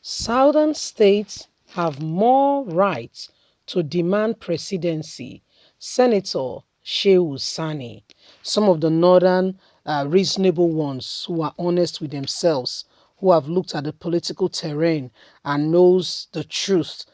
Southern states have more rights to demand presidency. Senator Shehu Sani. Some of the northern reasonable ones who are honest with themselves, who have looked at the political terrain and knows the truth,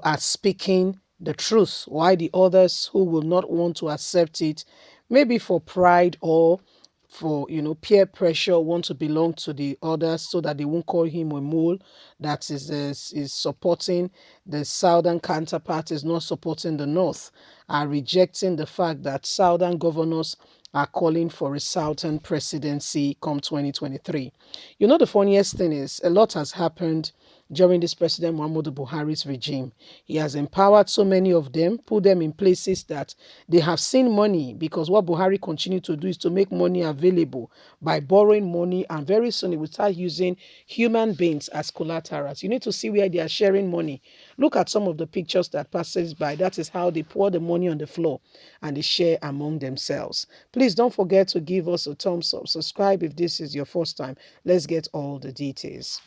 are speaking the truth. Why the others who will not want to accept it, maybe for pride or for peer pressure, want to belong to the others so that they won't call him a mole, that is supporting the southern counterpart, is not supporting the north, are rejecting the fact that southern governors are calling for a southern presidency come 2023. The funniest thing is a lot has happened during this President Muhammadu Buhari's regime. He has empowered so many of them, put them in places that they have seen money, because what Buhari continued to do is to make money available by borrowing money, and very soon he will start using human beings as collaterals. You need to see where they are sharing money. Look at some of the pictures that passes by. That is how they pour the money on the floor and they share among themselves. Please don't forget to give us a thumbs up. Subscribe if this is your first time. Let's get all the details.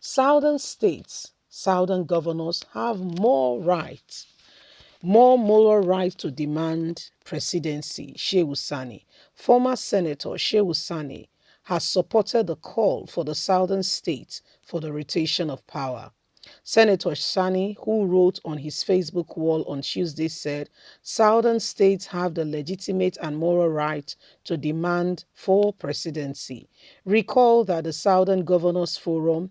Southern states, southern governors have more rights, more moral right to demand presidency. Shehu Sani, former Senator Shehu Sani, has supported the call for the southern states for the rotation of power. Senator Sani, who wrote on his Facebook wall on Tuesday, said southern states have the legitimate and moral right to demand for presidency. Recall that the Southern Governors Forum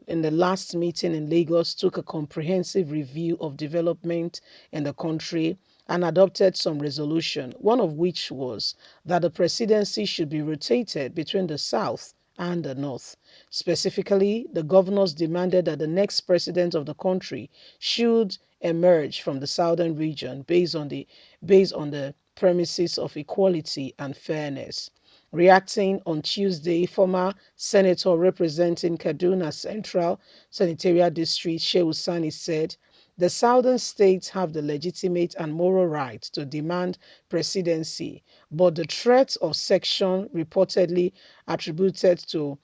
in the last meeting in Lagos took a comprehensive review of development in the country and adopted some resolution, one of which was that the presidency should be rotated between the South and the North. Specifically, the governors demanded that the next president of the country should emerge from the southern region based on the premises of equality and fairness. Reacting on Tuesday, former senator representing Kaduna Central Senatorial District, Shehu Sani, said the southern states have the legitimate and moral right to demand presidency, but the threat of section reportedly attributed to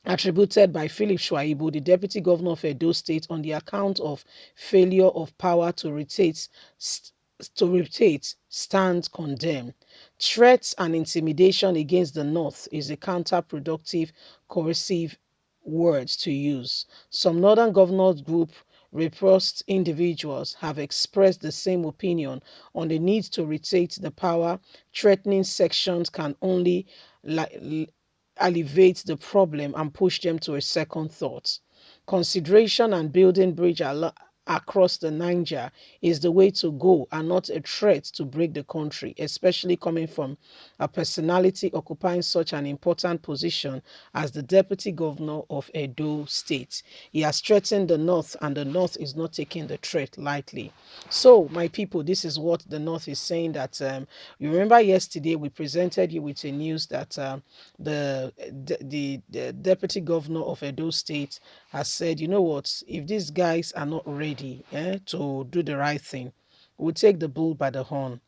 attributed by Philip Shuaibu, the deputy governor of Edo State, on the account of failure of power to rotate stands condemned. Threats and intimidation against the North is a counterproductive, coercive words to use. Some Northern Governors Group repulsed individuals have expressed the same opinion on the need to rotate the power. Threatening sections can only alleviate the problem and push them to a second thought. Consideration and building bridge across the Niger is the way to go and not a threat to break the country, especially coming from a personality occupying such an important position as the deputy governor of Edo State. He has threatened the North, and the North is not taking the threat lightly. So, my people, this is what the North is saying, that you remember yesterday we presented you with a news that the deputy governor of Edo State has said, you know what, if these guys are not ready to do the right thing, we'll take the bull by the horn.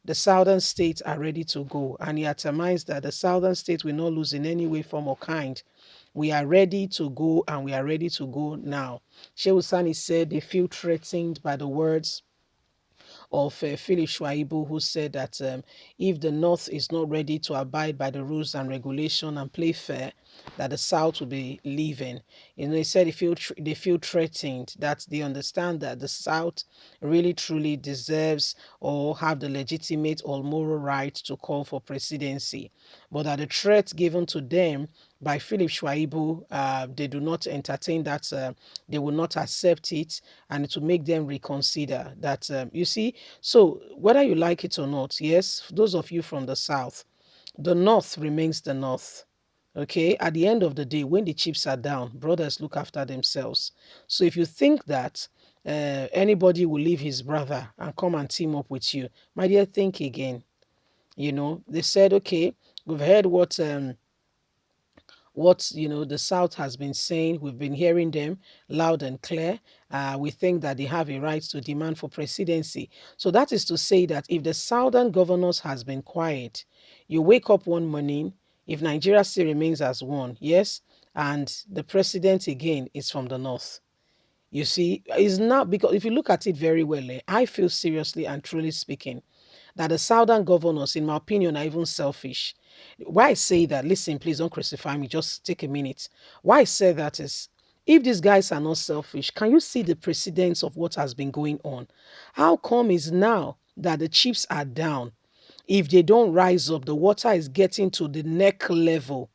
The southern states are ready to go, and he determines that the southern states will not lose in any way, form, or kind. We are ready to go, and we are ready to go now. Shehu Sani said they feel threatened by the words of Philip Shuaibu, who said that if the North is not ready to abide by the rules and regulation and play fair, that the South will be leaving. He said they feel threatened, that they understand that the South really truly deserves or have the legitimate or moral right to call for presidency, but that the threat given to them by Philip Shuaibu, they do not entertain that, they will not accept it, and it will make them reconsider that, you see. So whether you like it or not, yes, those of you from the South, the North remains the North. Okay, at the end of the day, when the chips are down, brothers look after themselves. So if you think that anybody will leave his brother and come and team up with you, my dear, think again. They said, okay, we've heard what the South has been saying. We've been hearing them loud and clear. We think that they have a right to demand for presidency. So that is to say that if the Southern governors has been quiet, you wake up one morning, if Nigeria still remains as one, yes, and the president again is from the north. You see, it's not because if you look at it very well, I feel seriously and truly speaking that the southern governors, in my opinion, are even selfish. Why I say that, listen, please don't crucify me, just take a minute. Why I say that is, if these guys are not selfish, can you see the precedence of what has been going on? How come is now that the chips are down? If they don't rise up, the water is getting to the neck level.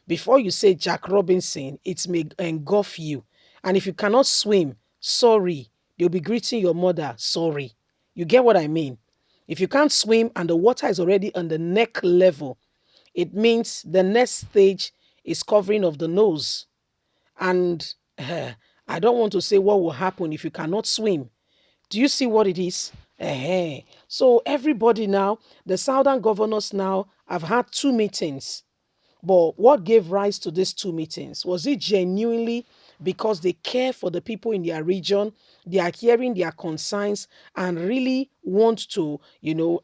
Before you say Jack Robinson, it may engulf you. And if you cannot swim, sorry, they'll be greeting your mother, sorry. You get what I mean? If you can't swim and the water is already on the neck level, it means the next stage is covering of the nose. And I don't want to say what will happen if you cannot swim. Do you see what it is? So everybody now, the southern governors now have had two meetings. But what gave rise to these two meetings? Was it genuinely because they care for the people in their region? They are hearing their concerns and really want to,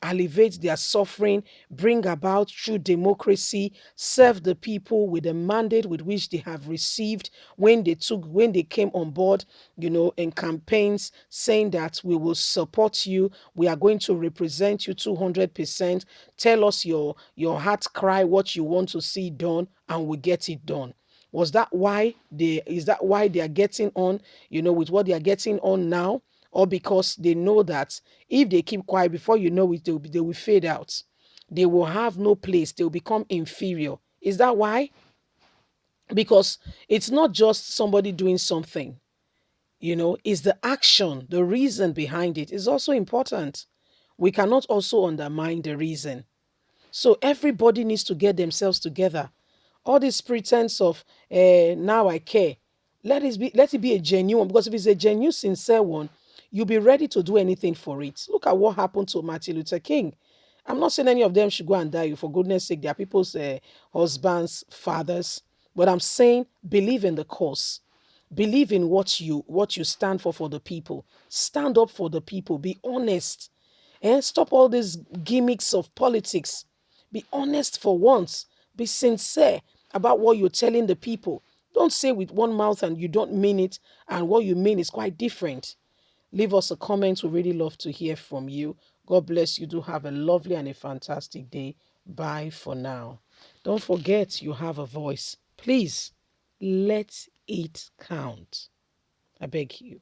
alleviate their suffering, bring about true democracy, serve the people with the mandate with which they have received when they came on board, in campaigns saying that we will support you, we are going to represent you 200%. Tell us your heart cry, what you want to see done, and we get it done. Was that why is that why they are getting on, with what they are getting on now? Or because they know that if they keep quiet, before you know it, they will fade out. They will have no place. They will become inferior. Is that why? Because it's not just somebody doing something, it's the action, the reason behind it is also important. We cannot also undermine the reason. So everybody needs to get themselves together. All this pretense of now I care. Let it be a genuine, because if it's a genuine, sincere one, you'll be ready to do anything for it. Look at what happened to Martin Luther King. I'm not saying any of them should go and die. For goodness sake, they are people's husbands, fathers. But I'm saying believe in the cause. Believe in what you stand for the people. Stand up for the people. Be honest. And stop all these gimmicks of politics. Be honest for once. Be sincere about what you're telling the people. Don't say with one mouth and you don't mean it, and what you mean is quite different. Leave us a comment. We really love to hear from you. God bless you. Do have a lovely and a fantastic day. Bye for now. Don't forget you have a voice. Please let it count. I beg you.